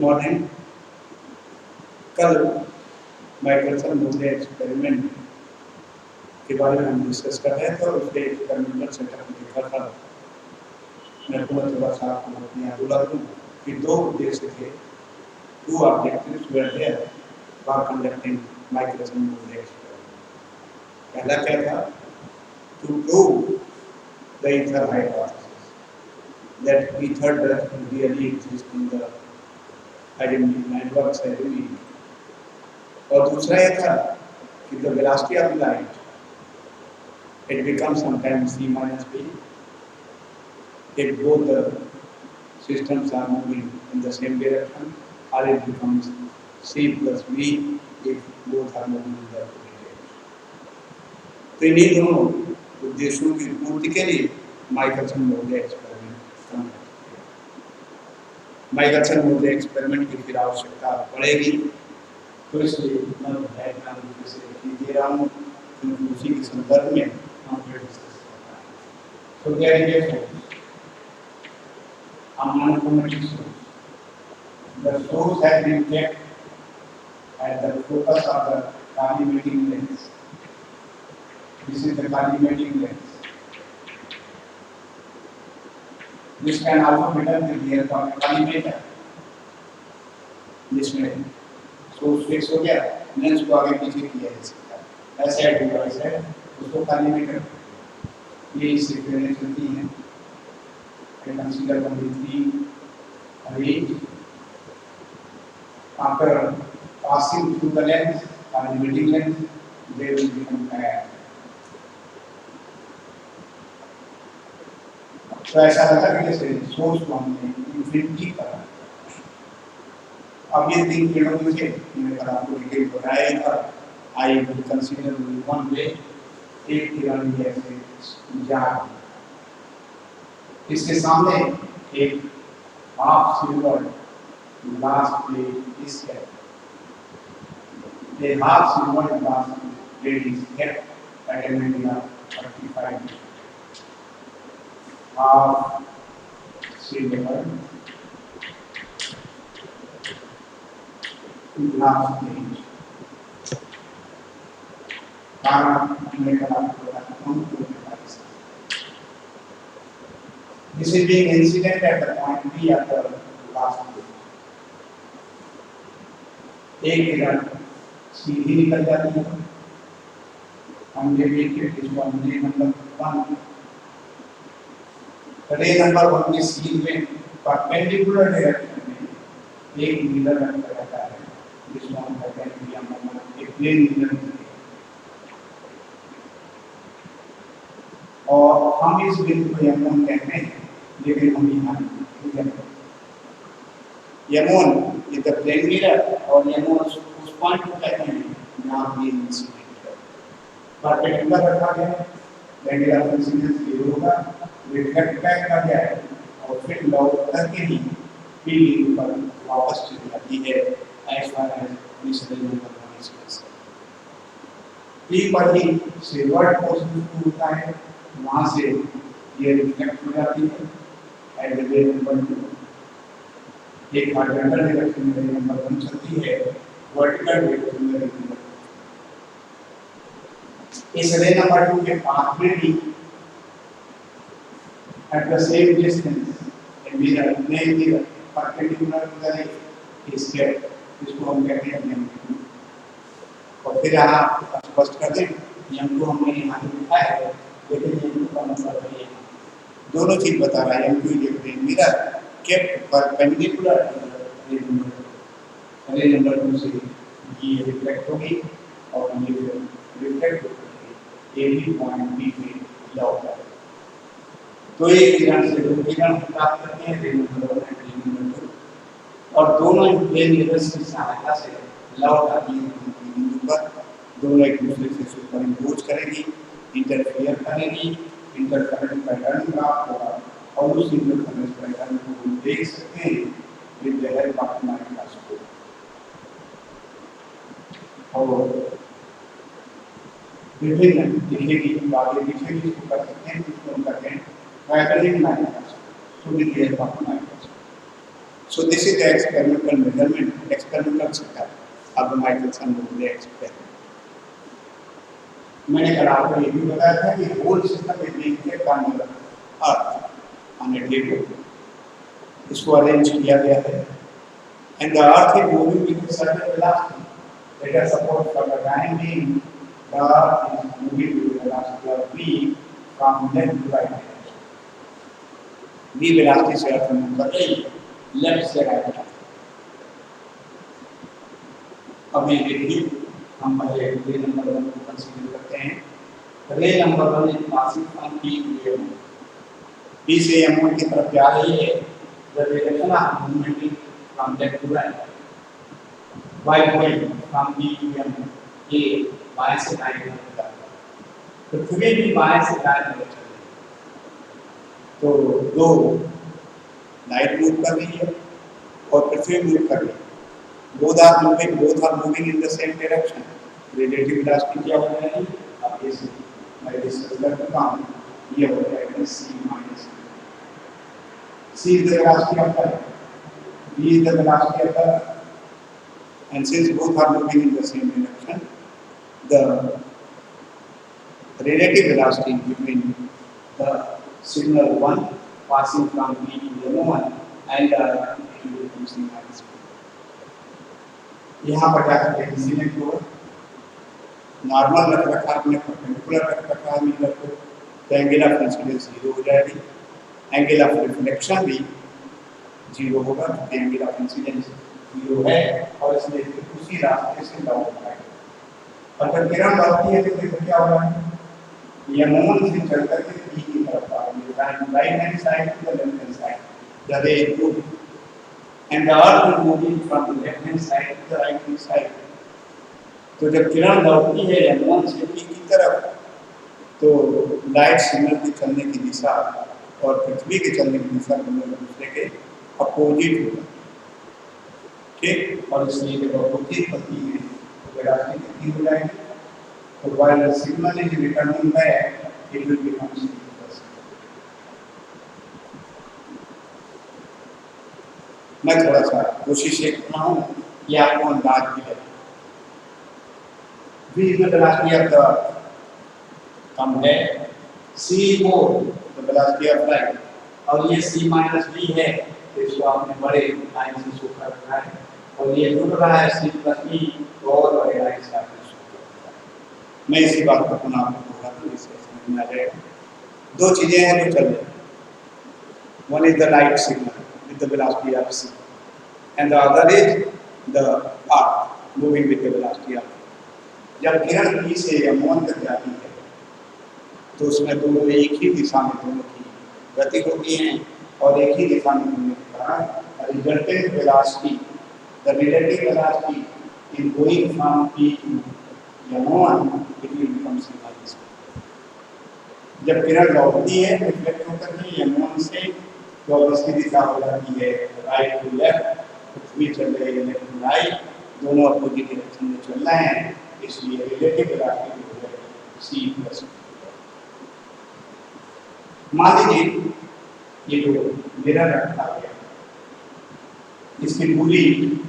Morning. कल Michelson Morley experiment के बारे में हम डिस्कस कर रहे थे और उसके एक्सपेरिमेंटल सेटअप देखा था। मैं थोड़ा सा आपको अपनी याद दिला दूं कि दो उद्देश्य थे। Two objectives were there for conducting Michelson Morley experiment. पहला क्या था? To prove the ether hypothesis that ether does really exist in the networks ideally। और दूसरा यह था कि the velocity of light it becomes sometimes c minus b if both the systems are moving in the same direction, or it becomes c plus b if both are moving in the opposite direction। तो इन्हीं दोनों उद्देश्यों की पूर्ति के लिए Michelson Morley experiment Michelson Morley experiment की फिर आवश्यकता पड़ेगी। तो इसलिए मैं डायग्राम से दे रहा हूँ क्योंकि उसी के संदर्भ में हम फिर डिस्कस कर रहे हैं। तो क्या है ये monochromatic source. The source has been kept at the focus of the collimating lens. This is the collimating lens. This can also be done with the help of a collimator. जिसमें source fix हो गया, lens को आगे पीछे किया जा सकता है। ऐसा एक डिवाइस है, उसको कॉलिमेटर ये इससे प्रेरणा चलती है। Consider completely arranged after passing through the lens or limiting lens, they will become paired। तो ऐसा लगा कि जैसे सोर्स को हमने इन्फिनिटी करा। अब ये तीन किरणों में से मैंने आपको डिटेल बताया था। I will consider one way, एक किरण ये ऐसे जा इसके सामने एक half silver glass plate is kept. A half silver glass plate is kept at an angle of 35 degrees। Half silver glass plate This is being incident at the point B of the glass plate। एक किरण सीधी निकल जाती है। हम ये देखिए इसको हमने number 1 रे नंबर 1 के सीन में परपेंडिकुलर डायरेक्शन में एक मिरर रखा रहता है जिसको हम कहते हैं कि हम एक प्लेन मिरर। और हम इस बिंदु को यमोन कहते हैं, लेकिन हम यहाँ यमोन इज द प्लेन मिरर और यमोन उस पॉइंट को कहते हैं जहाँ ये इंसिडेंट है। परपेंडिकुलर रखा गया है, एंगल ऑफ इंसिडेंस 0 होगा, रिफ्लेक्ट बैक कर गया है और फिर लॉग करके ही पी पर वापस चली जाती है। As far as incident number 1 is P पर ही सिल्वर पोर्शन होता है, वहाँ से ये रिफ्लेक्ट हो जाती है। एट द रे नंबर 2 एक हॉरिजॉन्टल डायरेक्शन में रे नंबर 1 चलती है, वर्टिकल डायरेक्शन में रे नंबर 2। इस रे नंबर 2 के पाथ में भी at the same distance a mirror plane mirror perpendicular to the ray is kept, इसको हम कहते हैं M2। और फिर यहाँ स्पष्ट कर दें M2 हमने यहाँ लिखा है, लेकिन M2 का मतलब है दोनों चीज बता रहा है। M2 ये plane mirror kept perpendicular to the ray number 2 से ये रिफ्लेक्ट होगी और ये रिफ्लेक्ट होगी ए भी पॉइंट बी पे लॉक है। तो एक किरण से दो किरण प्राप्त करते हैं, रे नंबर 1 और रे नंबर 2, और दोनों प्लेन मिरर्स की सहायता से लौट आती है बिंदु पर। दोनों एक दूसरे से सुपरइम्पोज करेगी, इंटरफेयर करेगी, इंटरफेरेंस पैटर्न प्राप्त होगा और उस इंटरफेरेंस पैटर्न को हम देख सकते हैं with the help of microscope. और विभिन्न दिखेगी, आगे दिखेगी, इसको कर सकते हैं, इसको हम कहते हैं triangle microscope. So So this is the experimental measurement, experimental setup of the Michelson-Morley experiment. मैंने कल आपको ये भी बताया था कि whole system is being kept on the earth on a table, इसको अरेंज किया गया है, and the earth is moving with a certain velocity. Let us suppose for the time being the earth is moving with the velocity of v from left to right direction. v velocity से अर्थ move कर रही है left से right तक। अब ये देखिए, हम पहले रे नंबर 1 को कंसीडर करते हैं। रे number 1 is passing from p to m, p से m1 की तरफ जा रही है। The direction of movement is from left to right, y going from p to m, ये बाएं से दाएं की तरफ जाता है। पृथ्वी भी बाएं से दाएं की तरफ चल रही है, तो दो लाइट मूव कर रही है और पृथ्वी मूव कर रही है। both are moving in the same direction. Relative velocity क्या हो जाएगी? अब ये मैं डिस्कस कर चुका हूँ, ये हो जाएगा c minus c is the velocity of light, v is the velocity of the earth, and since both are moving in the same direction, the relative velocity between the signal 1 passing from v to m1 and c minus 1. यहाँ पर जाकर किसी ने को normal रख रखा, अपने perpendicular रख रखा है मीटर को, तो एंगल ऑफ इंसिडेंस 0 हो जाएगी, एंगल ऑफ रिफ्लेक्शन भी 0 होगा, क्योंकि एंगल ऑफ इंसिडेंस 0 है और इसलिए उसी रास्ते से लौट आएगा। और जब किरण लौटती है तो देखो क्या होगा, ये मून से चल करके p की तरफ आएगी, right hand side to the left hand side, the ray move and the earth is moving from the left hand side to the right hand side. तो जब किरण लौटती है m1 से p की तरफ, तो लाइट सिग्नल के चलने की दिशा और पृथ्वी के चलने की दिशा दोनों एक दूसरे के अपोजिट होगा, ठीक। और इसलिए जब अपोजिट होती है तो वेलोसिटी कितनी हो जाएगी, तो while the signal is returning back, it will become c+. मैं थोड़ा सा कोशिश ये कर रहा हूँ कि आपको अंदाज भी लगे। v is the velocity of the कम है, c को the velocity of light, और ये c minus v है, तो इसको आपने बड़े लाइन से शो कर रखा है, और ये जुड़ रहा है c plus v तो और बड़े लाइन से आपने शो कर रखा है। मैं इसी बात को पुनः आपको दोहरा दूँ, इससे समझ में आ जाएगा। दो चीजें हैं जो चल रही हैं, one is the light signal with the velocity of c, and the other is the earth moving with the velocity of v. जब किरण p से m1 तक जाती है तो उसमें दोनों एक ही दिशा में दोनों की गति होती है और एक ही दिशा में होने के कारण resultant velocity, the relative velocity in going from p to m1 it will become c minus 1. जब किरण लौटती है रिफ्लेक्ट होकर के m1 से, तो इसकी दिशा हो जाती है राइट टू लेफ्ट, पृथ्वी चल रही है लेफ्ट टू राइट, दोनों अपोजिट डायरेक्शन में चल रहे हैं, इसलिए रिलेटिव वेलोसिटी हो जाएगी c प्लस। मान लीजिए ये जो मिरर रखा गया, इसकी दूरी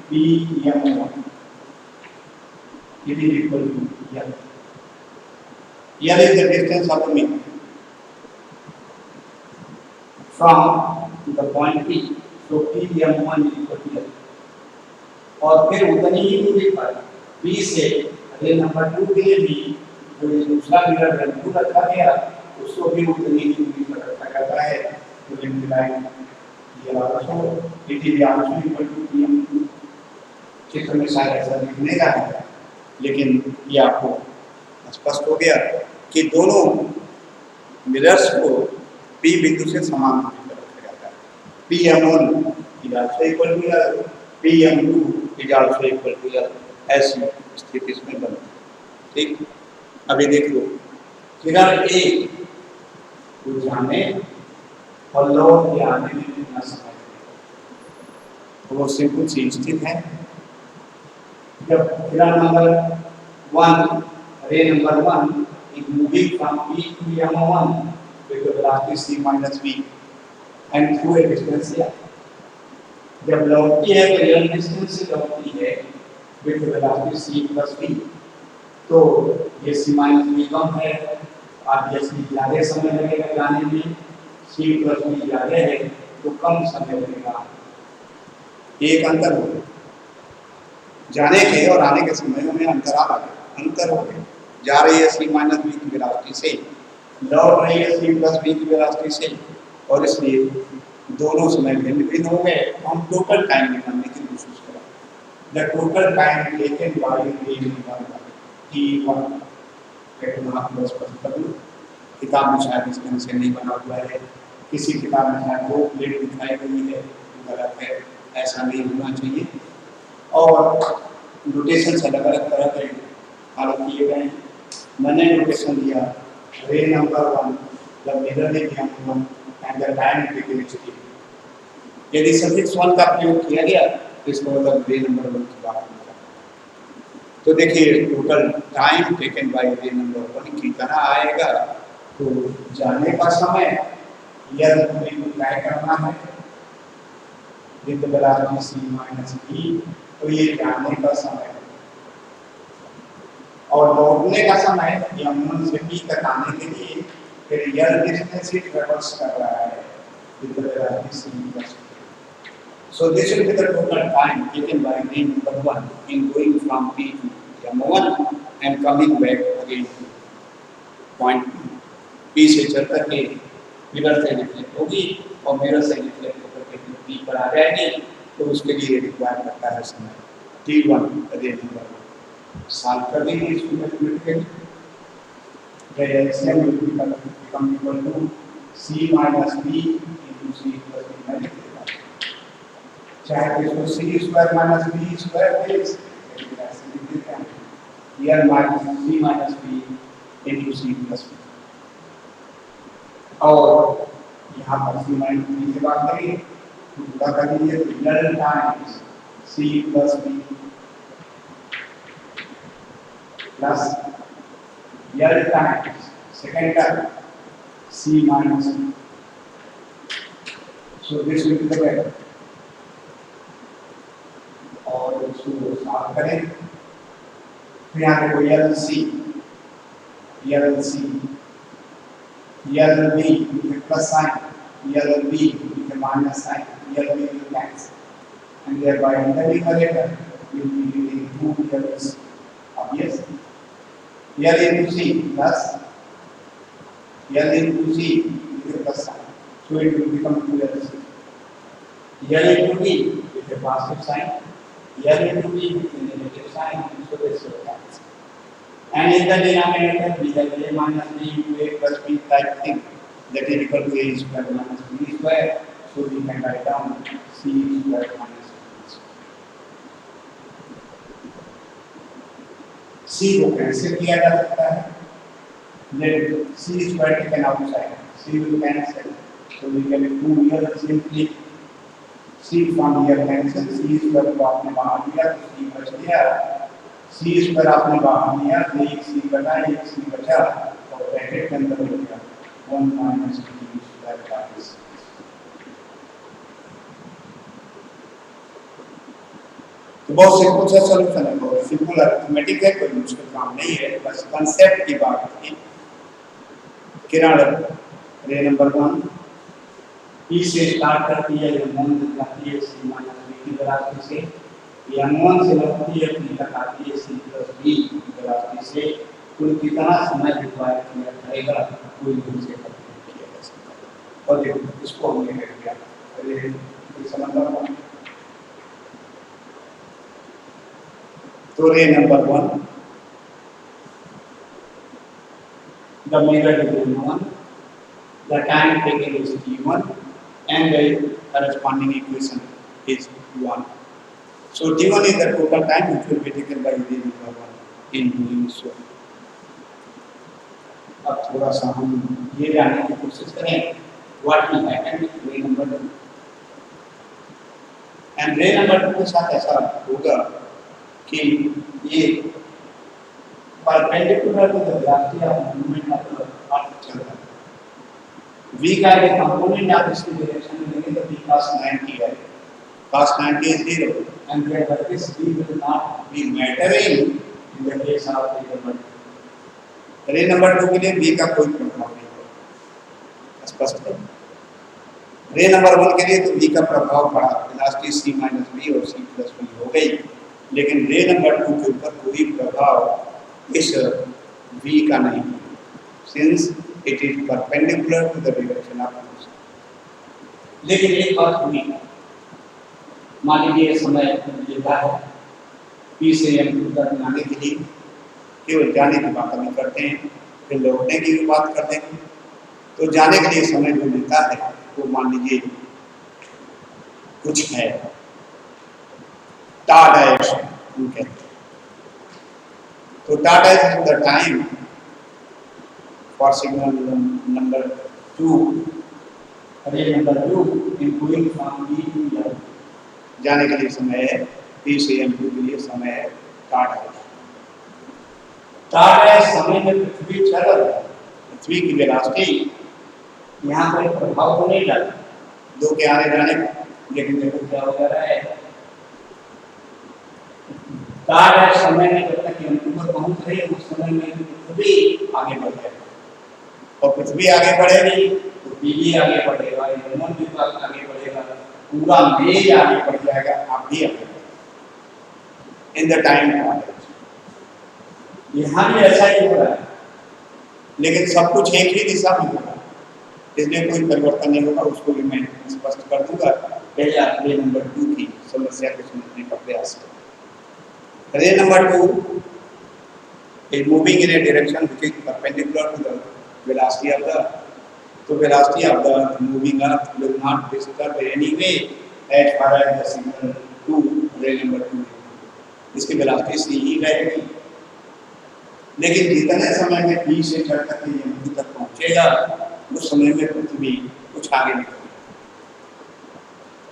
p/m1 it is equal to l. L is the distance of the mirror from the point P, so p/m1 is equal to l. और फिर उतनी ही दूरी पर P से रे नंबर 2 के लिए भी जो दूसरा मिरर रन रखा गया, उसको भी उतनी ही दूरी पर रखा जाता है, तो लिमिट लाइन ये also it is also equal to p/m2। चित्र में शायद ऐसा दिखने का है, लेकिन ये आपको स्पष्ट हो गया कि दोनों मिरर्स को P बिंदु से समान दूरी पर रखा जाता है। p/m1 is also equal to l, p/m2 is also equal to l, ऐसी स्थिति इसमें बनती है, ठीक। अभी देख लो, किरण A को जाने और लौट के आने में कितना समय लगेगा, तो वो सिंपल सी स्थिति है। जब किरण नंबर 1 रे number 1 is moving from P to m1 with the velocity c minus v and through a distance l, जब लौटती है तो रियल डिस्टेंस से लौटती है with velocity c plus v, तो ये c माइनस v कम है, ऑब्वियसली ज्यादा समय लगेगा जाने में, c प्लस v ज्यादा है तो कम समय लगेगा। एक अंतर हो गया, जाने के और आने के समयों में अंतराल आ गया, अंतर हो गया। जा रही है c माइनस v की वेलोसिटी से, लौट रही है c प्लस v की वेलोसिटी से, और इसलिए दोनों समय भिन्न भिन्न हो गए। हम टोटल टाइम निकालने की कोशिश करें। The total time taken bye t1 किताब में शायद इस ढंग से नहीं बना हुआ है, किसी किताब में शायद वो प्लेट दिखाई गई है, गलत है, ऐसा नहीं होना चाहिए। और नोटेशन अलग अलग तरह के फॉलो किए गए हैं। मैंने नोटेशन दिया रे number 1 the mirror is young one and the time taken is t। यदि सफिक्स 1 का प्रयोग किया गया तो इसको मतलब रे नंबर 1 की बात होगी। तो देखिए total time taken by ray number 1 कितना आएगा, तो जाने का समय यह बिल्कुल तय करना है with velocity c minus v, तो ये जाने का समय है। और लौटने का समय m1 से p तक आने के लिए फिर यह डिस्टेंस ही ट्रैवर्स कर रहा है with velocity c plus v। So this will be the total time taken by ray number 1 in going from p to m1 and coming back again to point p से चल करके mirror से reflect होगी और mirror से reflect होकर के p पर आ जाएगी, तो उसके लिए रिक्वायर करता है समय t1 रे नंबर सॉल्व कर देंगे इसको mathematically. the LCM will become equal to c minus v into c plus v multiplied, चाहे इसको c square minus v square दे, ऐसे लिख देते हैं here minus c minus v into c plus v। और यहाँ पर c minus v से बात करिए तो पूरा कर दीजिए तो real times c plus v plus real times second term c minus v। So this will be the way। और इसको साफ करें तो यहाँ देखो LC LB with plus sign, LB with a minus sign, LB with cancel, and thereby in the numerator will be using 2 L's. Obvious? L into C plus L into C with a plus sign, so it will become 2LC. L into B with a positive sign, L into B with a negative sign, so this will cancel. And in the denominator we have a minus b into a plus b type thing, that is equal to a square minus b square, so we can write down c square minus b square। c को cancel किया जा सकता है, let c square taken outside, c will cancel, so we get 2 here simply c from here cancel, c square को आपने बाहर लिया तो c बच गया, c स्क्वायर आपने बाहर लिया तो एक c बटा एक c बचा और ब्रैकेट के अंदर हो गया 1 minus t square by c। तो बहुत सिंपल सा सॉल्यूशन है, बहुत सिंपल अरिथमेटिक है, कोई मुश्किल काम नहीं है, बस कांसेप्ट की बात थी। किरण रे नंबर 1 p से स्टार्ट करती है, m1 तक जाती है c माइनस v की वेलोसिटी से, m1 से लौटती है p तक आती है c प्लस v की वेलोसिटी से, कुल कितना समय रिक्वायर किया जाएगा कोई दूसरे का किया जा सकता है। और देखो इसको हमने कर दिया, अरे समझ लो तो रे number 1 the mirror is 1, the time taken is t1 and the corresponding equation is 1। So t1 is the total time which will be taken by ray number 1 in doing so। अब थोड़ा सा हम ये जानने की कोशिश करें what will happen with ray number 2, and ray number 2 के साथ ऐसा होगा कि ये perpendicular to the velocity of movement of the part चल रहा है। v का एक कंपोनेंट आप इसकी डायरेक्शन में लेंगे तो v cos 90 है, cos 90 is 0, and therefore this v will not be mattering in the case of ray number 2. Ray number 2 के लिए v का कोई प्रभाव नहीं होगा, स्पष्ट है। रे नंबर 1 के लिए तो v का प्रभाव पड़ा, वेलोसिटी c माइनस v और c प्लस v हो गई, लेकिन रे नंबर 2 के ऊपर कोई प्रभाव इस v का नहीं, since it is perpendicular to the direction of motion. लेकिन एक बात हुई, मान लीजिए समय लेता है p से m तक आने के लिए, केवल जाने की बात हम करते हैं, फिर लौटने की भी बात करते हैं। तो जाने के लिए समय जो लेता है वो मान लीजिए कुछ है, टाटा हम कहते हैं। तो टाटा is the time for signal number 2, ray number 2 in going from b to m, जाने के लिए समय है, p से m के लिए समय है टाटा। टाटा समय में पृथ्वी चल रही है, पृथ्वी की वेलोसिटी यहाँ पर प्रभाव तो नहीं डाला दो के आने जाने, लेकिन देखो क्या हो जा रहा है, टाटा समय में जब तक m2 पर पहुंच रही है उस समय में पृथ्वी आगे बढ़ जाएगी, और पृथ्वी आगे बढ़ेगी तो पृथ्वी आगे बढ़ेगा, ह्यूमन विभाग आगे बढ़ेगा, पूरा मेज आगे बढ़ जाएगा, आप भी आगे इन द टाइम। यहाँ भी ऐसा ही हो रहा है, लेकिन सब कुछ एक ही दिशा में होगा, इसमें कोई परिवर्तन नहीं होगा, उसको भी मैं स्पष्ट कर दूंगा। पहले आप रे नंबर 2 की समस्या को समझने का प्रयास करें। रे number 2 is moving in a direction which is perpendicular to the velocity of the earth. So velocity of the moving earth will not disturb in any way as far as the signal 2 ray number 2, इसकी velocity c ही रहेगी, लेकिन जितने समय में p से चल कर के m2 तक पहुंचेगा उस समय में पृथ्वी कुछ आगे निकलेगी।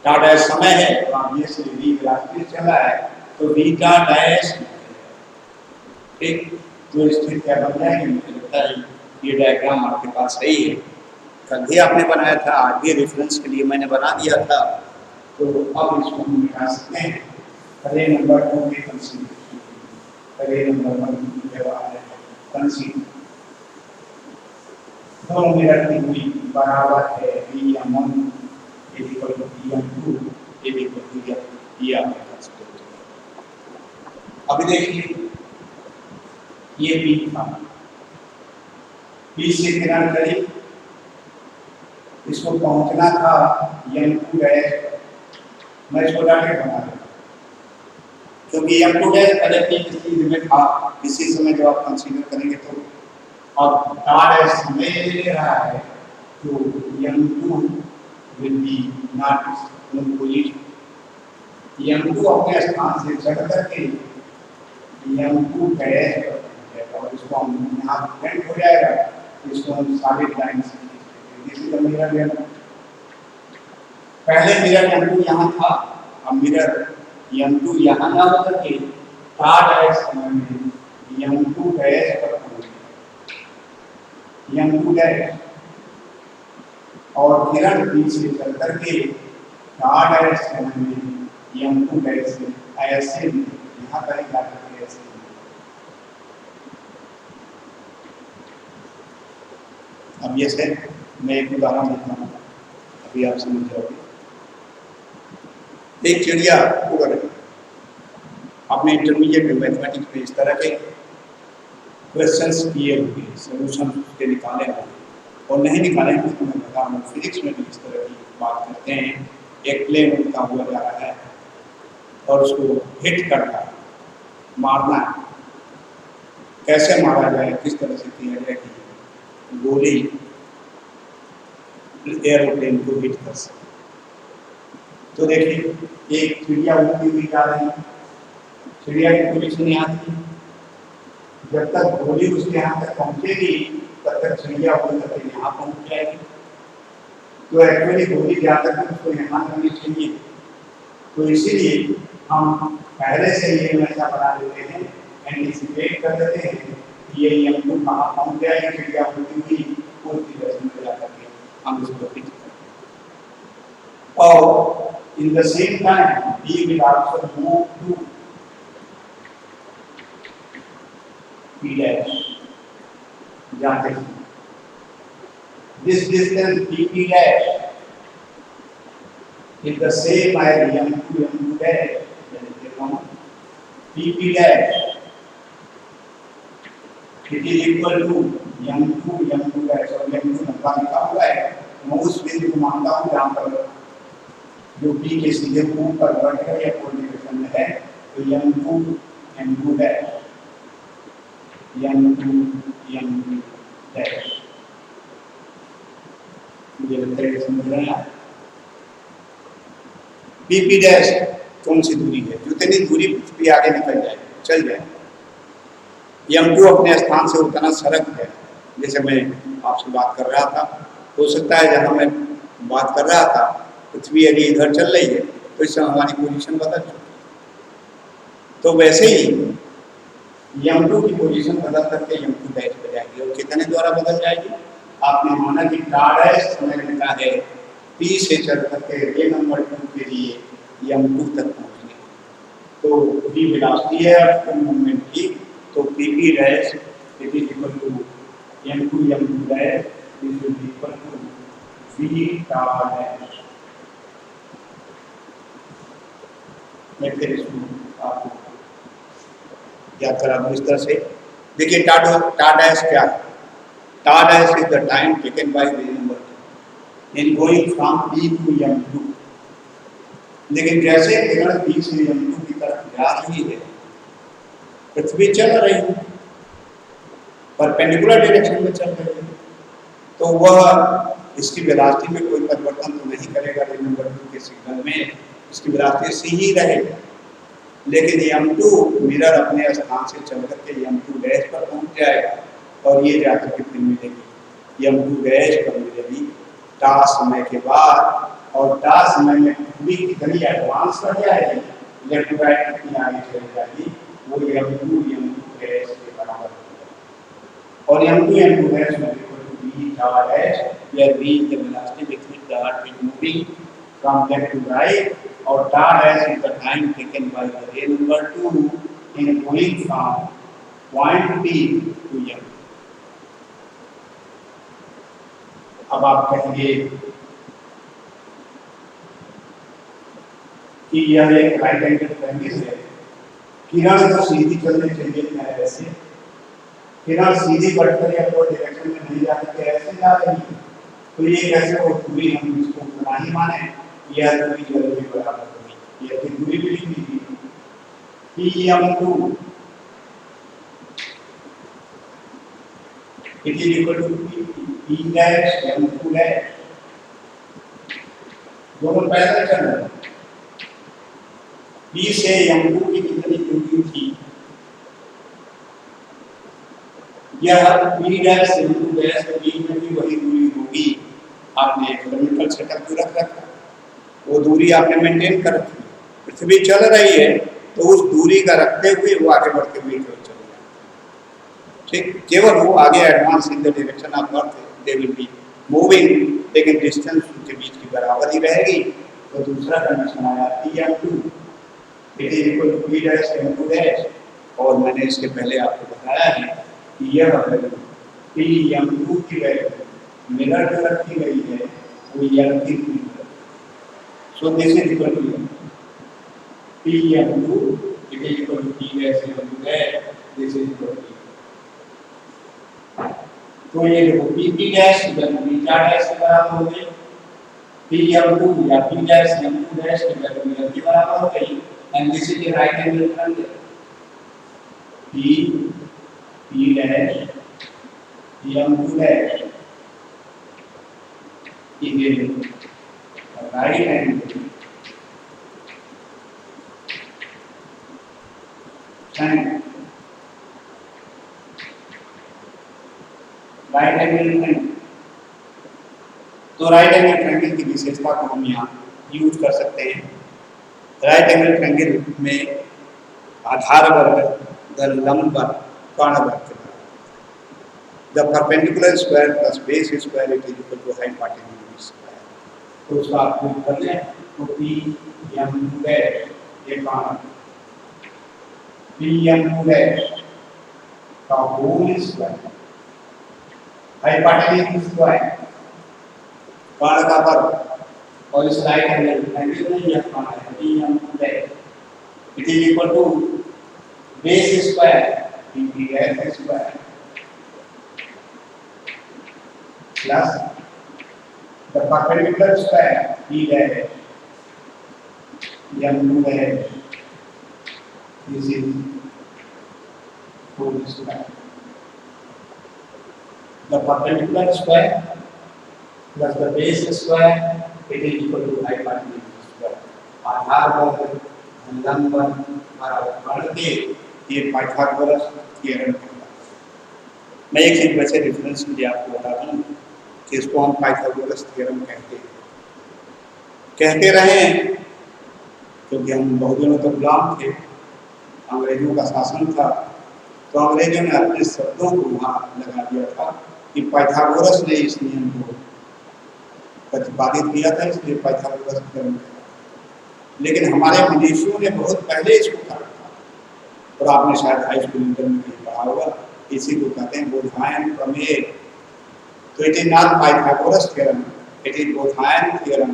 टाटा समय है तो आप ये से v वेलोसिटी चला है तो v का डैश, ठीक, तो स्थिति क्या बन जाएगी, मुझे लगता है ये डायग्राम आपके पास सही है, कल भी आपने बनाया था, आज भी रेफरेंस के लिए मैंने बना दिया था, तो अब इसको हम निकाल सकते हैं। रे नंबर 2 में कंसीडर, रे नंबर 1 में जवाब है कंसीडर, दोनों मिरर की दूरी बराबर है Vm1 Vm2 Vm। अभी देखिए ये P था, P से किरण करी, इसको पहुंचना था M2 डैश, मैं इसको डायरेक्ट बना दूंगा क्योंकि M2 डैश पहले P की स्थिति में था, इसी समय जब आप कंसीडर करेंगे तो अब डैश समय ले रहा है तो M2 will be not in position, M2 अपने स्थान से चढ़ करके M2 डैश पर और इसको हम यहाँ प्रिंट हो जाएगा, इसको हम सॉलिड लाइन से इसी का मिरर लेना, पहले मिरर M2 यहाँ था, अब मिरर M2 यहाँ ना होकर के डैश समय में M2 डैश पर M2 डैश और किरण P से चल करके डैश समय में M2 डैश से ऐसे यहाँ पर ही जाकर के ऐसे। अब ये से मैं एक उदाहरण देता हूँ, अभी आप समझ जाओगे। एक चिड़िया उड़ रही, आपने इंटरमीडिएट में मैथमेटिक्स में इस तरह के क्वेश्चंस किए होंगे, सॉल्यूशन उसके निकाले होंगे, और नहीं निकाले होंगे तो मैं बता रहा हूँ, फिजिक्स में भी इस तरह की बात करते हैं। एक प्लेन उड़ता हुआ जा रहा है और उसको हिट करना है, मारना है, कैसे मारा जाए, किस तरह से किया जाए कि गोली एयरप्लेन को हिट कर सके। तो देखिए एक चिड़िया उड़ती हुई जा रही है, चिड़िया की पोजीशन यहाँ थी, जब तक गोली उसके यहाँ तक पहुँचेगी तब तक चिड़िया उड़ करके यहाँ पहुँच जाएगी। तो एक्चुअली गोली जहाँ तक उसको यहाँ करनी चाहिए, तो इसीलिए हम पहले से ये ऐसा बना देते हैं, एंटिसिपेट कर देते हैं ये M2 कहाँ पहुँच जाएगी, चिड़िया उड़ती हुई उस डायरेक्शन में जा करके हम इसको फिक्स करते हैं। और In the same time, B will also move to P dash. जाते हैं. This distance PP dash is the same as M2 dash. PP dash it is equal to M2 dash और M2 नंबर लिखा हुआ है. मैं उस बिंदु को मानता हूँ जहाँ पर जो P के सीधे ऊपर वर्टिकल या कोऑर्डिनेशन में है, तो M2 dash M2 dash मुझे लगता है समझ रहे हैं. PP डैश कौन सी दूरी है? जितनी दूरी पृथ्वी आगे निकल जाए, चल जाए. M2 अपने स्थान से उतना सरक है. जैसे मैं आपसे बात कर रहा था, हो सकता है जहां मैं बात कर रहा था पृथ्वी यदि इधर चल रही है तो इससे हमारी पोजीशन बदल जाती है. तो वैसे ही M2 की पोजीशन बदल करके M2 डैश पे जाएगी. और कितने द्वारा बदल जाएगी? आपने माना कि डैश समय लिखा है P से चल करके रे नंबर 2 के लिए M2 तक पहुंचने. तो V वेलोसिटी है आपको मूवमेंट की, तो PP dash it is equal to M2 dash is equal to V dash. मैं फिर इसको आपको याद करा दूं इस तरह से. देखिए टा डैश क्या है? टा dash is the time taken by ray number in going from P to M2. लेकिन जैसे किरण P से M2 की तरफ जा रही है, पृथ्वी चल रही है, परपेंडिकुलर डायरेक्शन में चल रही है, तो वह इसकी वेलोसिटी में कोई परिवर्तन तो नहीं करेगा. रे नंबर 2 के सिग्नल में इसकी वेलोसिटी सी ही रहेगी. लेकिन M2 मिरर अपने स्थान से चल करके M2 डैश पर पहुंच जाएगा और ये जाकर के फिर मिलेगी M2 डैश पर मिलेगी टा समय के बाद. और टा समय में पृथ्वी कितनी एडवांस कर जाएगी, इलेक्ट्रोलाइट कितनी आगे चली जाएगी, वो M2 डैश के बराबर होगा. और M2 डैश में V टा dash where V is the velocity with which the earth is moving from left to right, और टा dash is the time taken by the ray number 2 in going from point P to M. अब आप कहेंगे कि यह एक right angle triangle है. किरण तो सीधी चलनी चाहिए ऐसे, किरण सीधी वर्टिकल या कोई डायरेक्शन में नहीं जा सकती, ऐसे जा रही है. तो ये कैसे हो? दूरी हम इसको उतना ही माने, यह दूरी जल्दी बराबर होगी. यह दूरी भी लिख लीजिए PM2 it is equal to P dash M2 dash. दोनों पैदल चल रहे हैं. P से M2 की कितनी दूरी थी? यह P dash M2 dash के बीच में भी वही दूरी होगी. आपने इकोनॉमिकल सेटअप रख रखा, वो दूरी आपने मेंटेन कर रखी. पृथ्वी चल रही है तो उस दूरी का रखते हुए वो आगे बढ़ते हुए चल रहा है. ठीक, केवल वो आगे advance in the direction of earth they will be moving, लेकिन डिस्टेंस उनके बीच की बराबर ही रहेगी. तो दूसरा कंडीशन आया PM2 it is equal to P dash M2 dash. और मैंने इसके पहले आपको बताया है कि यह PM2 की वैल्यू मिरर जो रखी गई है वो M3 की. So this is equal to PM2 it is equal to P dash M2 dash. This is equal to. तो ये देखो PP dash जब बीटा डैश के बराबर हो गई, PM2 या P dash M2 dash की वैल्यू के बराबर हो गई. And this is a right angle triangle. P dash PM2 dash is a right angle triangle. Right angle triangle. तो राइट एंगल ट्रायंगल की विशेषता को हम यहाँ यूज कर सकते हैं. राइट एंगल ट्रायंगल में आधार वर्ग लंब वर्ग कर्ण वर्ग के बराबर. The perpendicular square plus base square it is equal to hypotenuse square. तो उसका आप यूज कर लें. तो Pm2 ये कौन Pm2 का होल स्क्वायर हाइपोटेन्यूज स्क्वायर कर्ण का वर्ग और इस राइट एंगल में यह कौन है Pm2 it is equal to base square Pf square plus the perpendicular square P dash M2 dash this is whole square. The perpendicular square plus the base square it is equal to hypotenuse square. आधार वर्ग लंब वर्ग बराबर कर्ण के ये Pythagoras theorem है। मैं एक चीज वैसे रेफरेंस के लिए आपको बताता हूँ कि इसको हम पाइथागोरस थ्योरम कहते रहे क्योंकि हम बहुत दिनों तक गुलाम थे, अंग्रेजों का शासन था, तो अंग्रेजों ने अपने शब्दों को वहाँ लगा दिया था कि पाइथागोरस ने इस नियम को प्रतिपादित किया था, इसलिए पाइथागोरस थ्योरम कहते हैं। लेकिन हमारे मनीषियों ने बहुत पहले इसको कहा था और आपने शायद हाई स्कूल इंटर में कहीं पढ़ा होगा, इसी को कहते हैं बोधायन प्रमेय। तो it is not Pythagoras theorem, it is Baudhayana theorem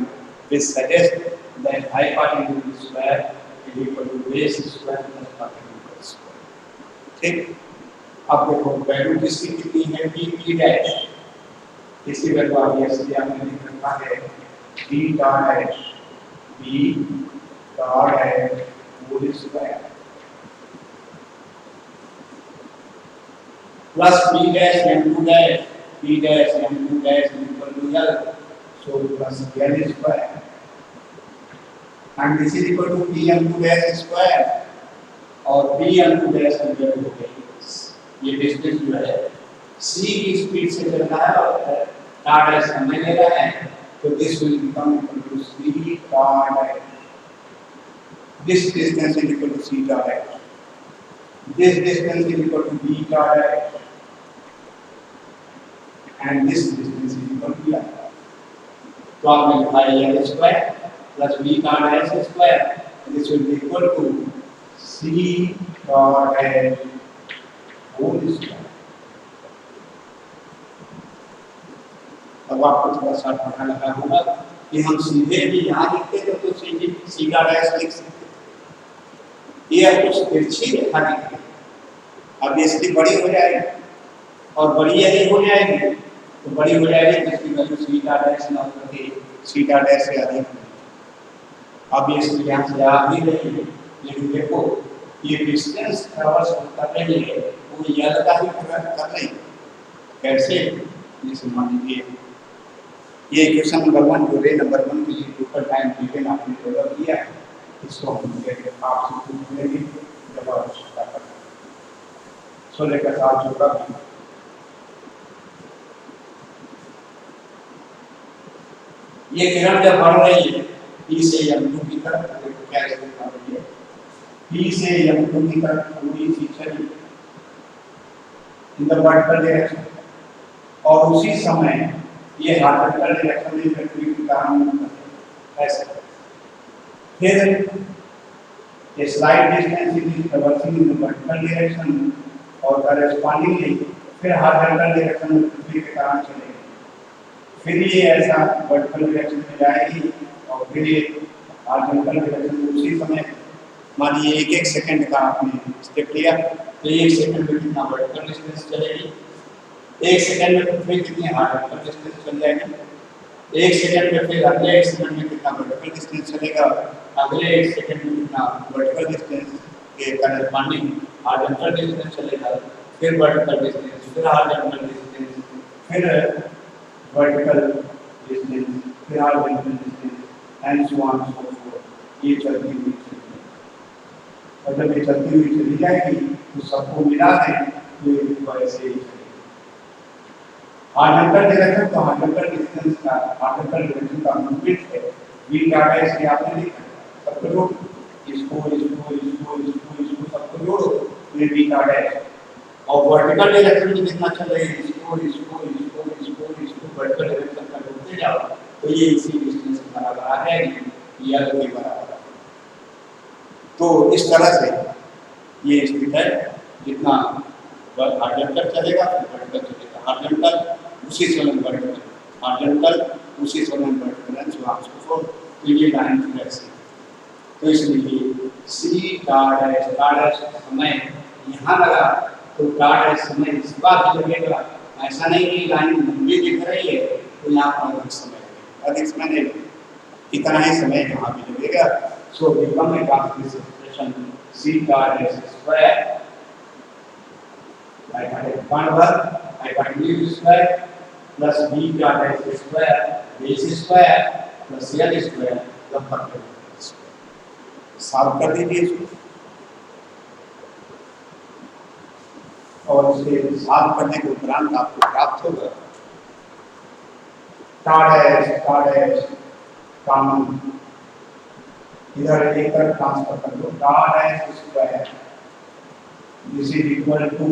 which suggests that hypotenuse square is equal to base square plus hypotenuse square. ठीक, अब देखो वैल्यू किसकी कितनी है p डैश, इसकी वैल्यू आप ऐसे आपने लिख रखा है b dash whole square plus b dash m2 dash b dash m2 dash equal to l, so plus l square and this is equal to Pm2 dash square और Pm2 dash की value हो गई, ये distance जो है c की speed से चल रहा है और r डैश समय ले रहा है, तो this will become equal to c dash, this distance is equal to c dash, this distance is equal to b dash and this distance is equal to l. तो आपने लिखा है l स्क्वायर प्लस b का dash square, this will be equal to c dash whole square. अब आपको थोड़ा सा पता लगा होगा कि हम सीधे भी यहाँ लिखते थे तो सीधे c का डैश लिख सकते, ये अब कुछ तिरछी रेखा दिख रही, अब इसकी बड़ी हो जाएगी और बड़ी यदि हो जाएगी तो बड़ी हो जाएगी जिसकी वैल्यू c का डैश ना होकर c का डैश से अधिक। अब ये इसके यहाँ से आ भी रही है, लेकिन देखो ये डिस्टेंस ट्रैवर्स कर रही है वो यल का ही कर रही है। कैसे, जैसे मान लीजिए ये इक्वेशन नंबर 1 जो रे नंबर 1 के लिए टोटल टाइम गिवन आपने डेवलप किया है, इसको हम आपसे पूछ लेंगे जब आवश्यकता पड़े। सो लेकर साथ जोड़ा भी ये किरण जब बढ़ रही है P से M2 की तरफ, देखो क्या स्थिति बन रही है, P से M2 की तरफ पूरी सी चली इन द वर्टिकल डायरेक्शन और उसी समय ये हॉरिजॉन्टल डायरेक्शन में पृथ्वी के कारण ऐसे फिर slide distance is traversing in the vertical direction और करेस्पॉन्डिंगली फिर हॉरिजॉन्टल डायरेक्शन में पृथ्वी के कारण चलेगी, फिर ये ऐसा वर्टिकल डायरेक्शन में जाएगी और फिर ये हॉरिजॉन्टल डायरेक्शन में उसी समय मानिए एक सेकंड का आपने स्टेप लिया तो 1 सेकंड में कितना वर्टिकल डिस्टेंस चलेगी, 1 सेकंड में पृथ्वी कितनी हॉरिजॉन्टल डिस्टेंस चल जाएगी, 1 सेकंड में फिर अगले 1 सेकंड में कितना वर्टिकल डिस्टेंस चलेगा, अगले 1 सेकंड में कितना वर्टिकल डिस्टेंस के करेस्पॉन्डिंग हॉरिजॉन्टल डिस्टेंस चलेगा, फिर वर्टिकल डिस्टेंस, फिर हॉरिजॉन्टल डिस्टेंस, फिर वर्टिकल डिस्टेंस, फिर horizontal distance and so on so fourth. ये चलती हुई चलेगी और जब ये चलती हुई चली जाएगी तो सबको मिला दें तो ये वैसे ही चलेगी। हॉरिजॉन्टल डायरेक्शन तो हॉरिजॉन्टल डिस्टेंस का हॉरिजॉन्टल डायरेक्शन का मूवमेंट है, v डाटा इसलिए आपने लिखा सबको जोड़ो, इसको सबको जोड़ो तो ये v डाटा है और वर्टिकल डायरेक्शन में कितना चल रही है इसको वर्टिकल डायरेक्शन का जोड़ते जाओ तो ये इसी डिस्टेंस के बराबर आ जाएगी, L के बराबर है। तो इस तरह से ये स्थित है, जितना हॉरिजॉन्टल चलेगा फिर वर्टिकल चलेगा, हॉरिजॉन्टल उसी समय वर्टिकल, हॉरिजॉन्टल उसी समय वर्टिकल, तो ये लाइन फिर ऐसे। तो इसलिए सी डैश समय यहाँ लगा तो डैश समय इस बात भी लगेगा। ऐसा नहीं कि लाइन लंबी दिख रही है तो यहाँ पर अधिक समय लगेगा, अधिक समय नहीं लगेगा, इतना ही समय यहाँ भी लगेगा। So become a translation expression C dash square I got a 1 over I got u square plus b dash square base square plus l square लगभग सॉल्व कर दीजिए इसको और इसे सॉल्व करने के उपरांत आपको प्राप्त होगा डैश कॉमन इधर लेकर ट्रांसफर कर दो dash square this is equal to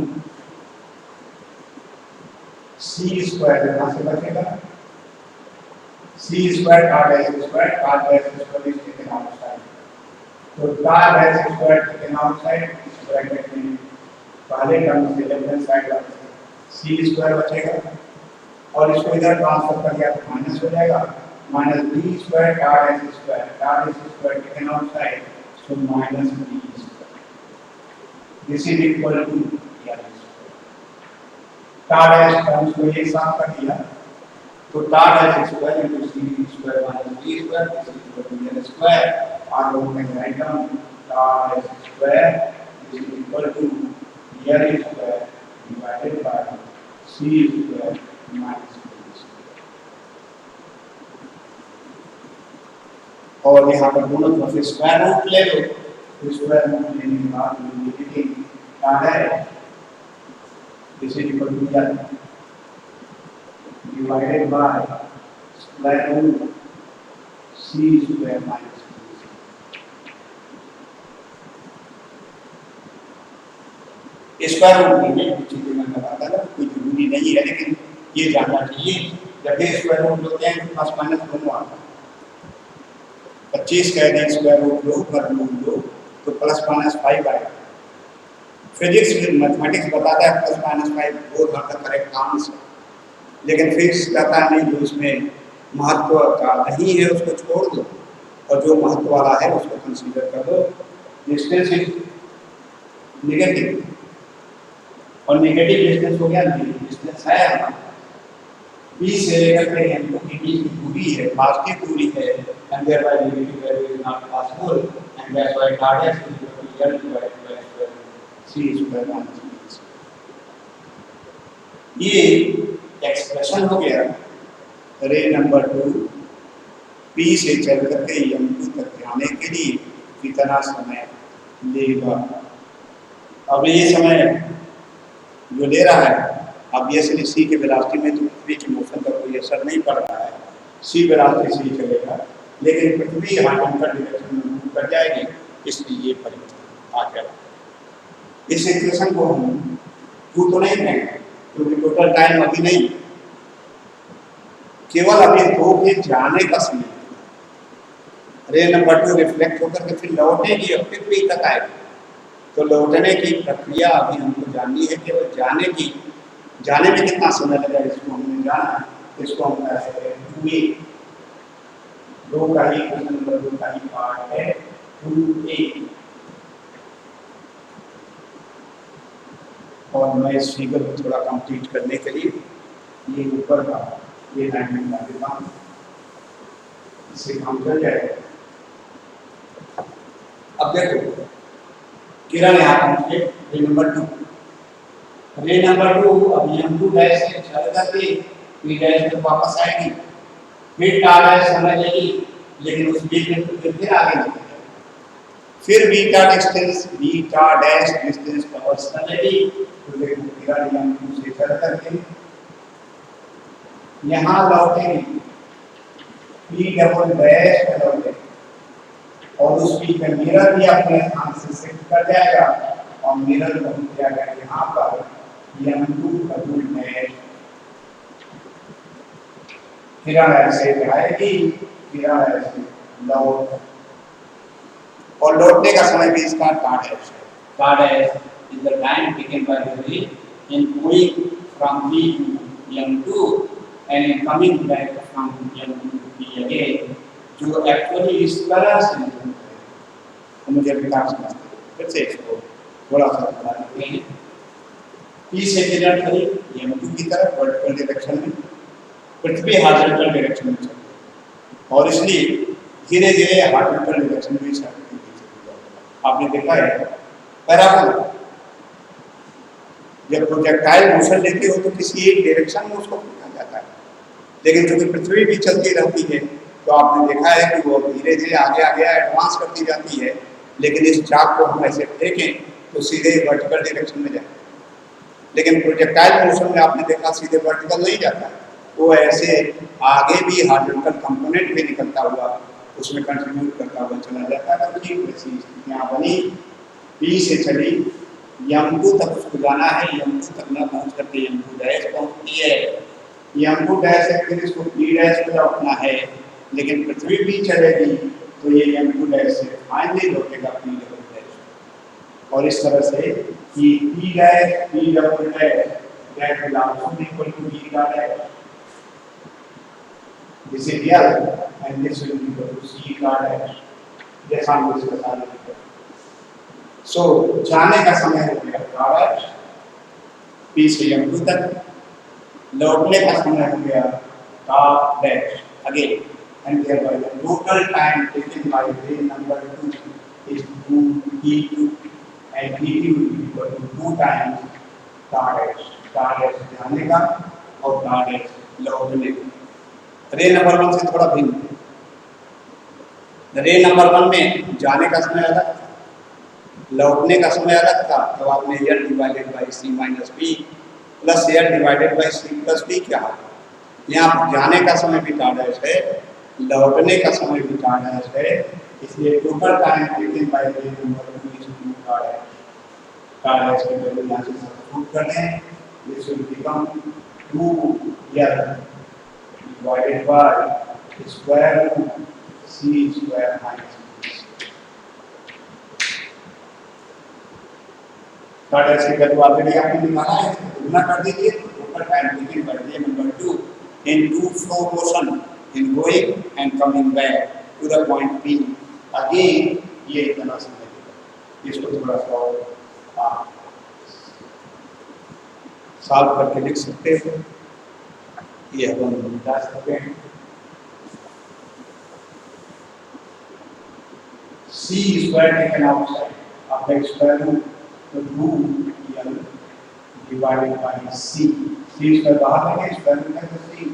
c square यहाँ से बचेगा c square dash square is taken outside. तो डैश स्क्वायर टेकन आउटसाइड इस ब्रैकेट में पहले टर्म से left hand side c square बचेगा और इसको इधर ट्रांसफर कर दिया तो माइनस हो जाएगा minus B square dash square taken outside so minus B square this is equal to dash terms को एक साथ कर दिया तो dash square into C square minus B square this is equal to L square और वो में right term dash square is equal to L square divided by C square minus B square. और यहाँ पर दोनों तरफ स्क्वायर रूट ले लो तो स्क्वायर रूट लेने के बाद लिखेंगे क्या है this is equal to L divided by square root C square minus B square root में चीजें मैं बताता था कोई जरूरी नहीं है लेकिन ये जानना चाहिए जब भी स्क्वायर रूट होते हैं तो प्लस माइनस दोनों आता है 25 कह दें स्क्वायर रूट लो पर रूट लो तो प्लस माइनस 5 आएगा। फिजिक्स में मैथमेटिक्स बताता है plus minus 5 both are the correct answer लेकिन फिजिक्स कहता है नहीं जो उसमें महत्व का नहीं है उसको छोड़ दो और जो महत्व वाला है उसको कंसीडर कर दो। डिस्टेंस इज नेगेटिव और नेगेटिव डिस्टेंस हो गया नहीं डिस्टेंस है बी से लेकर के एम की बीच की दूरी है पॉजिटिव दूरी है and thereby negative value is not possible and that's why dash is equal to L divided by C square minus B square. ये एक्सप्रेशन हो गया रे नंबर 2 पी से चल करके m2 तक जाने के लिए कितना समय लेगा। अब ये समय जो ले रहा है ऑब्वियसली सी के वेलोसिटी में तो पृथ्वी की मोशन का कोई असर नहीं पड़ रहा है सी वेलोसिटी से चलेगा लेकिन पृथ्वी हॉरिजॉन्टल डायरेक्शन में मूव कर जाएगी इसलिए ये परिवर्तन आ जाएगा। इस इक्वेशन को हम टू तो नहीं कहेंगे क्योंकि टोटल टाइम अभी नहीं केवल अभी 2 के जाने का समय रे नंबर 2 रिफ्लेक्ट होकर के फिर लौटेगी और फिर भी तक आएगी तो लौटने की प्रक्रिया अभी हमको जाननी है केवल जाने में कितना समय लगेगा इसको हमने जाना इसको हम कहते हैं 2 का ही क्वेश्चन नंबर 2 का ही पार्ट है 2a और मैं इस फिगर को थोड़ा कंप्लीट करने के लिए ये ऊपर का ये लाइन में डाल देता हूँ इससे काम चल जाएगा। अब देखो किरण यहाँ पहुँचे रे नंबर 2 अब m2 डैश से चल करके p डैश तक वापस आएगी फिर टा डैश समझ लेगी लेकिन उस बीच में तो फिर आगे निकल फिर बीटा डैश डिस्टेंस कवर कर लेगी तो देखो किरण m2 से चल करके यहाँ लौटेगी p डबल डैश पे लौटेगी और उस p का मिरर भी अपने स्थान से शिफ्ट कर जाएगा और मिरर पहुंच जाएगा यहाँ पर m2 डबल डैश किरण ऐसे जाएगी किरण ऐसे लौट, और लौटने का समय भी इसका कार्ड है। कार्ड है is the time taken by the ray in going from B to M2 and in coming back from M2 to B again, जो एक्चुअली इस तरह से तो मुझे विकास समझते हैं। फिर से इसको थोड़ा सा बता देते हैं। P से किरण खड़ी M2 की तरफ वर्टिकल डायरेक्शन में, पृथ्वी हॉरिजॉन्टल डायरेक्शन में चलती है और इसलिए धीरे धीरे हॉरिजॉन्टल डायरेक्शन में चलती है। आपने देखा है पैराबोला, जब प्रोजेक्टाइल मोशन लेते हो तो किसी एक डायरेक्शन में उसको फेंका जाता है, लेकिन चूंकि पृथ्वी भी चलती रहती है तो आपने देखा है कि वो धीरे धीरे आगे आगे एडवांस करती जाती है, लेकिन इस चाक को हम ऐसे फेंकें तो सीधे वर्टिकल डायरेक्शन में जाए, लेकिन प्रोजेक्टाइल मोशन में आपने देखा सीधे वर्टिकल नहीं जाता है, वो ऐसे आगे भी हॉरिजॉन्टल कंपोनेंट भी निकलता हुआ उसमें कंट्रीब्यूट करता हुआ चला जाता है। तो ठीक वैसी स्थितियाँ बनी, P से चली M2 तक उसको जाना है, M2 तक न पहुँच करके M2 डैश पहुँचती है, M2 डैश से फिर इसको P डैश पे लौटना है, लेकिन पृथ्वी भी चलेगी तो ये M2 डैश से फाइनली लौटेगा P डबल डैश, और इस तरह से कि P dash P double dash that will also be equal to P का dash, this is L and this will be equal to C का डैश, जैसा हम इसका सारा लिखते हैं। सो जाने का समय हो गया R P से M2 तक, लौटने का समय हो गया R dash again, and thereby the total time taken by ray number 2 is 2T2 and T2 will be equal to 2 times R dash जाने का और R dash लौटने का। रे नंबर 1 से थोड़ा भिन्न है। रे नंबर 1 में जाने का समय अलग था, लौटने का समय अलग था, तो आपने L divided by C minus B plus L divided by C plus B क्या है। यहाँ जाने का समय भी R डैश है, लौटने का समय भी R डैश है, इसलिए total time taken by ray number 2 is 2 R dash की वैल्यू यहाँ से सब्स्टिट्यूट कर लें, this will become 2L divided by square root C square minus B। R dash की वैल्यू ऑलरेडी आपने निकाला है, गुना कर दीजिए, total time taken by ray number 2 in two flow motion in going and coming back to the point P, again ये इतना समय लेगा। इसको थोड़ा सा सॉल्व करके लिख सकते हैं, ये हम बता सकते हैं। C square taken outside, आपका स्क्वायर रूट तो 2L divided by C, C square बाहर है, स्क्वायर रूट है तो C,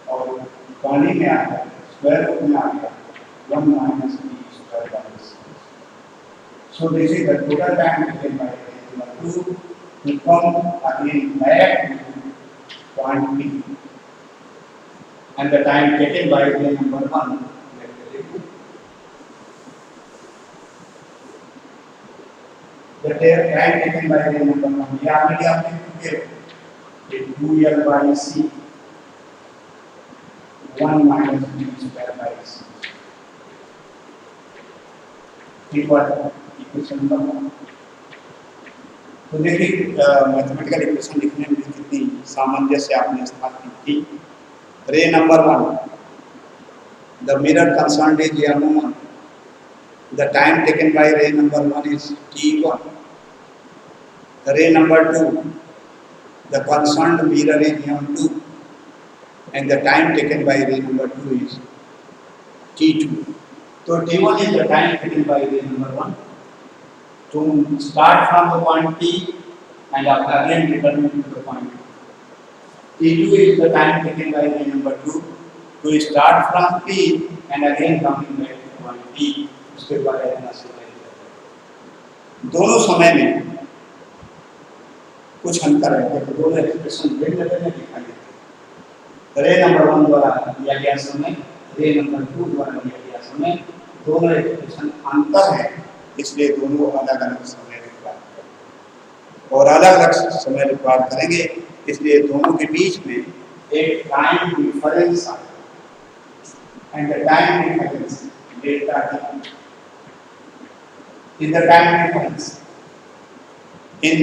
और पानी में आ गया स्क्वायर रूट में आ गया 1 minus B square by C। So this is the total time taken by ray number 2 to come again back to point P, and the time taken by ray number 1 the time taken by ray number 1 ये already आपने किया 2L by C 1 minus B square by C, ठीक है equation number. तो देखिए mathematical equation लिखने में कितनी सामंजस्य आपने स्थापित की। रे number 1 the mirror concerned is M1, the time taken by ray number 1 is T1, ray number 2 the concerned mirror is M2 and the time taken by ray number 2 is T2. So T1 is the time taken by ray number 1 to start from the point P and again return to the point P. T2 is the time taken by ray number 2 to start from P and again coming back to the point P। उसके बाद इतना समय दोनों समय में कुछ अंतर है, तो दोनों एक्सप्रेशन भिन्न भिन्न दिखाई देते हैं। रे नंबर 1 द्वारा दिया गया समय, रे नंबर 2 द्वारा दिया गया समय, दोनों एक्सप्रेशन अंतर है, इसलिए दोनों अलग अलग समय रिक्वायर करेंगे और अलग अलग समय रिक्वायर करेंगे, इसलिए दोनों के बीच में एक टाइम डिफरेंस आएगा। And the time difference delta t is the time difference in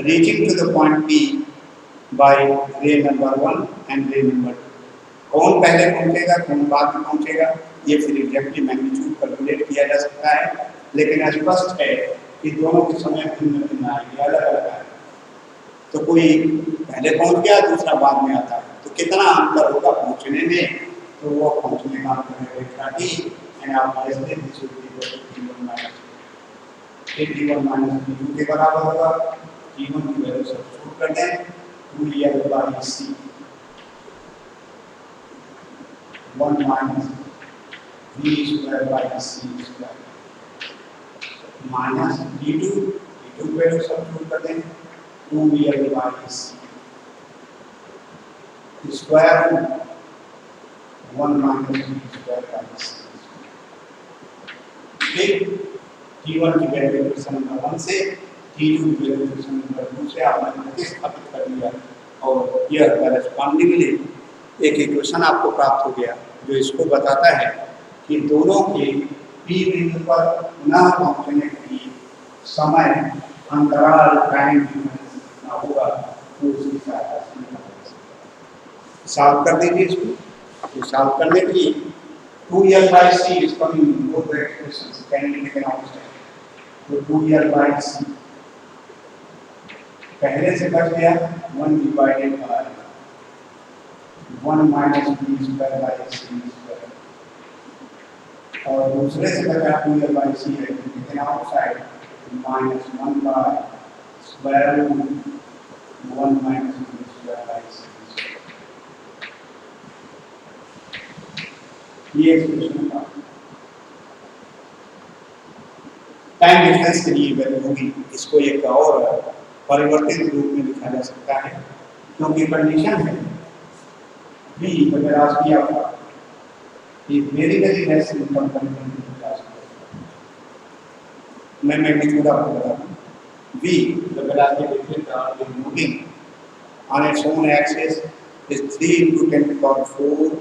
reaching to the point P by ray number 1 and ray number 2. कौन पहले पहुंचेगा, कौन बाद में पहुंचेगा, ये फिर एग्जैक्टली मैग्नीट्यूड कैलकुलेट किया जा सकता है, लेकिन स्पष्ट है कि दोनों के समय भिन्न भिन्न आएंगे, अलग अलग आएंगे। तो कोई पहले पहुंच गया, दूसरा बाद में आता है, तो कितना अंतर होगा पहुंचने में, तो वो पहुंचने का अंतर है डेल्टा टी एंड आप ऐसे this will B t1 minus t1 minus t2 के बराबर होगा। t1 की वैल्यू सब्स्टिट्यूट कर दें, 2l by c 1 minus v square by c square minus d2 value substitute कर दें, 2l by c square 1 minus v square by c। ठीक, t1 की वैल्यू इक्वेशन नंबर 1 से t2 की वैल्यू इक्वेशन नंबर 2 से आपने प्रतिस्थापित कर लिया और यह करेस्पॉन्डिंगली एक इक्वेशन आपको प्राप्त हो गया जो इसको बताता है कि दोनों के p बिंदु पर पुनः पहुंचने की समय अंतराल टाइम डिफरेंस कितना होगा, तो उसकी सहायता से सॉल्व कर दीजिए इसको। तो सॉल्व करने के लिए 2l by c is coming in both the expressions can be taken outside, तो 2l by c पहले से बच गया 1 divided by 1 minus v square by c square, और दूसरे से बचा 2l by c है, लेकिन outside minus 1 by square root 1 minus v square by c square। ये एक्सप्रेशन का टाइम डिफरेंस के लिए वैल्यू होगी। इसको एक और परिवर्तित रूप में लिखा जा सकता है, क्योंकि कंडीशन है v the velocity of is very very less in comparison to velocity। मैं मैग्नीट्यूड आपको बताता हूँ। v the velocity difference is moving on its own axis is 3 into 10 to the power 4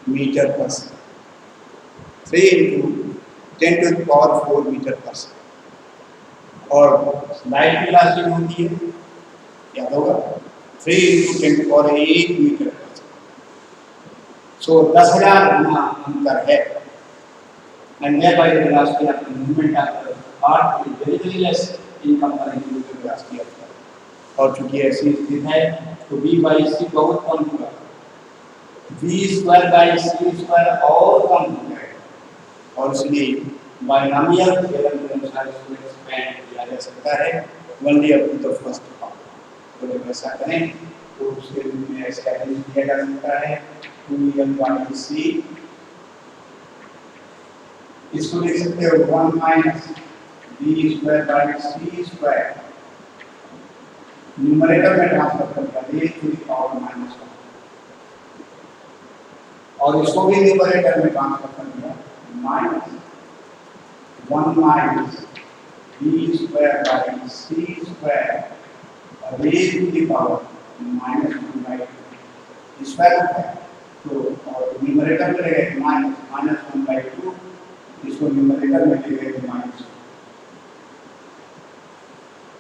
meter per second, 3 into 10 to the power 4 meter per second, और light velocity होती है, याद होगा 3 into 10 to the power 8 metre पर second. सो 10,000 गुना अंतर है, and thereby the velocity of the movement of the part is very very less in comparison to the velocity of the, और चूंकि ऐसी स्थिति है तो v by c बहुत कम होगा, v square by c square और कम हो जाएगा, और इसलिए बायनॉमियल थ्योरम के अनुसार इसको एक्सपेंड किया जा सकता है only up to the first power. तो जब ऐसा करें तो उसके रूप में ऐसे अरेंज किया जा सकता है 2l by c, इसको लिख सकते हो 1 minus v square by c square, numerator में ट्रांसफर कर दिया a to the power minus 1, और इसको भी न्यूमरेटर में ट्रांसफर कर दिया minus 1 minus v square by c square raised to the power minus 1 by 2 square होता है, तो और न्यूमरेटर में ले गए minus 1 by 2, इसको न्यूमरेटर में ले गए minus 1।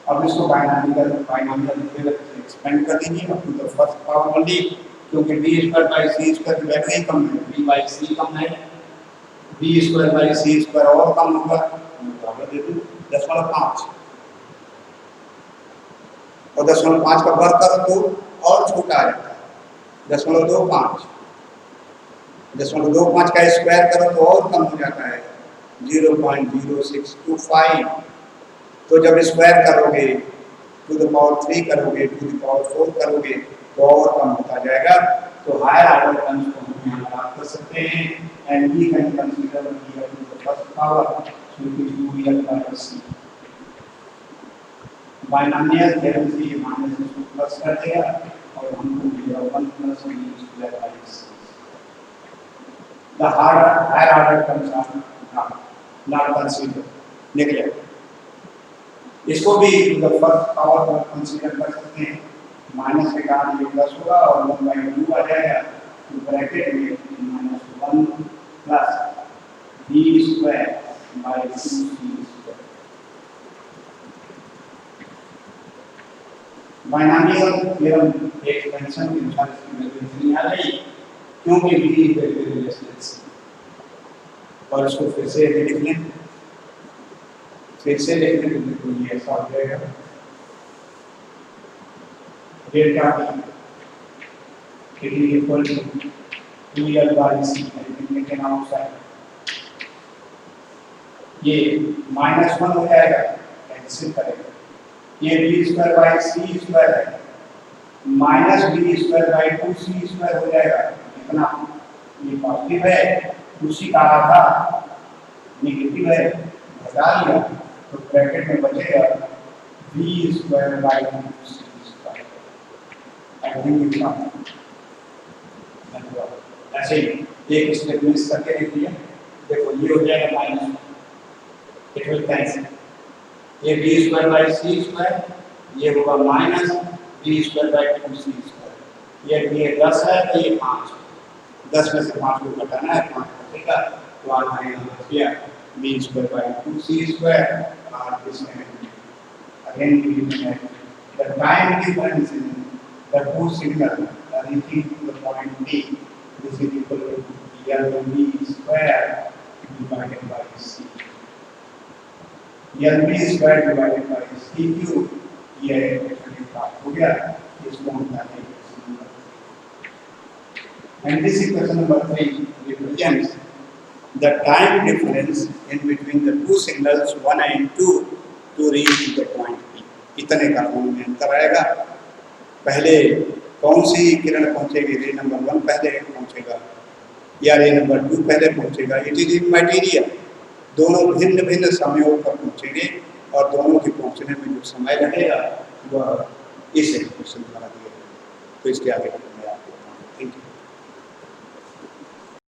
अब इसको बायनॉमियल एक्सपेंड कर दीजिए up to the first power only, क्योंकि v square by c square की वैल्यू ही कम है, v बाय c कम है, v square by c square और कम होगा, बराबर दे दूं 0.5, और 0.5 का वर्ग करो तो और छोटा आ जाता है 0.25, 0.25 का स्क्वायर करो तो और कम हो जाता है 0.0625, तो जब स्क्वायर करोगे टू द पावर 3 करोगे टू द पावर 4 करोगे तो और कम होता जाएगा। तो हायर ऑर्डर टर्म्स को हम यहाँ प्राप्त कर सकते हैं, and we can consider here to the first power which is 2l by c। Binomial theorem से ये माइनस इसको प्लस कर देगा और हमको मिलेगा 1 plus v square by c। The higher order terms are not considered, निकले। इसको भी द फर्स्ट पावर पर कंसीडर कर सकते हैं, माइनस के कारण ये प्लस होगा और 1/2 आ जाएगा, तो ब्रैकेट में -1 plus v square by 2c square. Binomial theorem expansion के अनुसार इसकी वैल्यू इतनी आ गई क्योंकि v very less than c। और इसको फिर से लिख लें, फिर से लिखने को देखो ये ऐसा हो जाएगा delta t equal to 2l by c लेकिन आउटसाइड ये -1 हो जाएगा, कैंसिल करेगा, ये b square by c square है minus b square by 2c square हो जाएगा। इतना ये पॉजिटिव है, उसी का आधा नेगेटिव है, घटा लिया तो ब्रैकेट में बचेगा b square by 2c square. ऐसे ही एक स्टेप मिस करके देखिए, देखो ये हो जाएगा माइनस, इट विल कैंसिल, ये b square by c square, ये होगा minus b square by 2c square. ये 10 है तो ये 5, 10 में से 5 को घटाना है, 5 बचेगा तो आना है किया b square by 2c square. और इसमें again the time difference in the two signals reaching to the point D is equal to LB square divided by C. LB square divided by C cube ये actually प्राप्त हो गया, इसको हम कहते हैं। And this equation number 3 represents the time difference in between the two signals 1 and 2 to reach the point P. इतने का में अंतर आएगा। पहले कौन सी किरण पहुंचेगी, रे नंबर 1 पहले पहुंचेगा या रे नंबर 2 पहले पहुंचेगा। इट इज इन मटेरियल, दोनों भिन्न भिन्न समयों पर पहुंचेंगे और दोनों के पहुंचने में जो समय लगेगा वह इस एक्सप्रेशन द्वारा दिया जाएगा। तो इसके आगे मैं आपको बताऊंगा। Thank you.